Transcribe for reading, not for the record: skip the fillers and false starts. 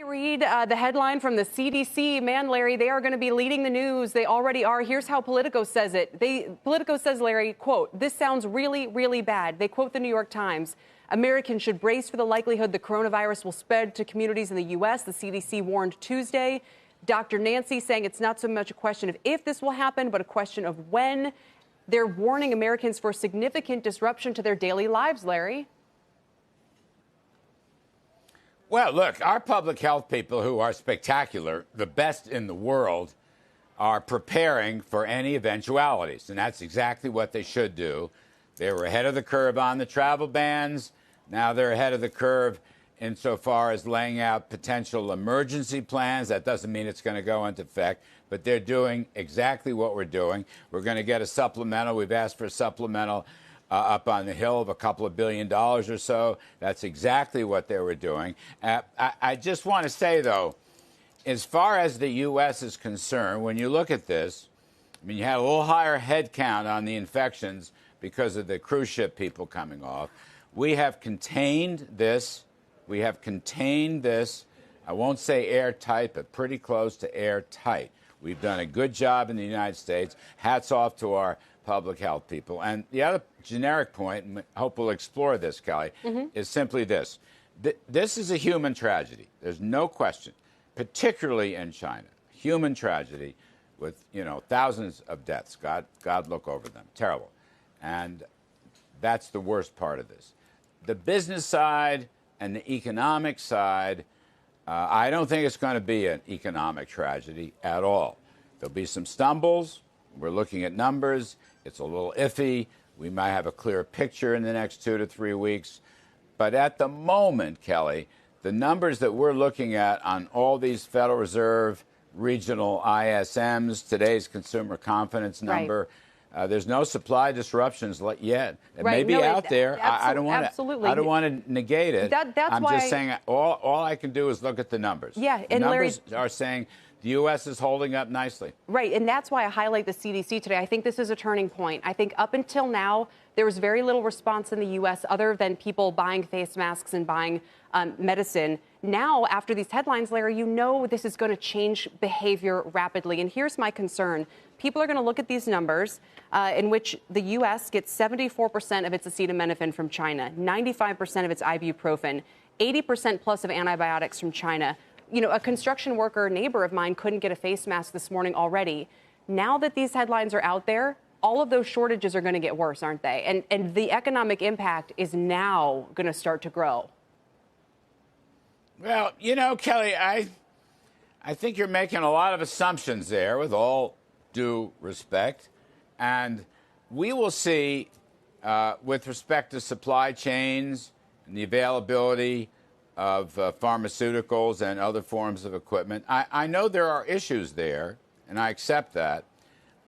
Read the headline from the CDC. Man, Larry, they are going to be leading the news. They already are. Here's how Politico says it. Politico says, Larry, quote, "This sounds really, really bad." They quote the New York Times. "Americans should brace for the likelihood the coronavirus will spread to communities in the U.S., the CDC warned Tuesday. Dr. Nancy saying it's not so much a question of if this will happen, but a question of when. They're warning Americans for significant disruption to their daily lives, Larry. Well, look, our public health people, who are spectacular, the best in the world, are preparing for any eventualities. And that's exactly what they should do. They were ahead of the curve on the travel bans. Now they're ahead of the curve insofar as laying out potential emergency plans. That doesn't mean it's going to go into effect, but they're doing exactly what we're doing. We're going to get a supplemental. We've asked for a supplemental up on the Hill of a couple of $1 billion or so. That's exactly what they were doing. I just want to say, though, as far as the U.S. is concerned, when you look at this, I mean, you had a little higher head count on the infections because of the cruise ship people coming off. We have contained this. We have contained this. I won't say airtight, but pretty close to airtight. We've done a good job in the United States. Hats off to our public health people. And the other generic point, and I hope we'll explore this, Kelly, is simply this. This is a human tragedy. There's no question, particularly in China. Human tragedy with, thousands of deaths. God look over them. Terrible. And that's the worst part of this. The business side and the economic side, I don't think it's going to be an economic tragedy at all. There'll be some stumbles. We're looking at numbers. It's a little iffy. We might have a clearer picture in the next 2 to 3 weeks. But at the moment, Kelly, the numbers that we're looking at on all these Federal Reserve regional ISMs, today's consumer confidence number, right. There's no supply disruptions yet. It may be out there. I don't want to negate it. I'm just saying all I can do is look at the numbers. Yeah, and the numbers are saying the U.S. is holding up nicely. Right, and that's why I highlight the CDC today. I think this is a turning point. I think up until now, there was very little response in the U.S. other than people buying face masks and buying medicine. Now, after these headlines, Larry, this is going to change behavior rapidly. And here's my concern. People are going to look at these numbers in which the U.S. gets 74% of its acetaminophen from China, 95% of its ibuprofen, 80% plus of antibiotics from China. A construction worker neighbor of mine couldn't get a face mask this morning already. Now that these headlines are out there, all of those shortages are going to get worse, aren't they? And the economic impact is now going to start to grow. Well, Kelly, I think you're making a lot of assumptions there, with all due respect. And we will see, with respect to supply chains and the availability of pharmaceuticals and other forms of equipment. I know there are issues there, and I accept that.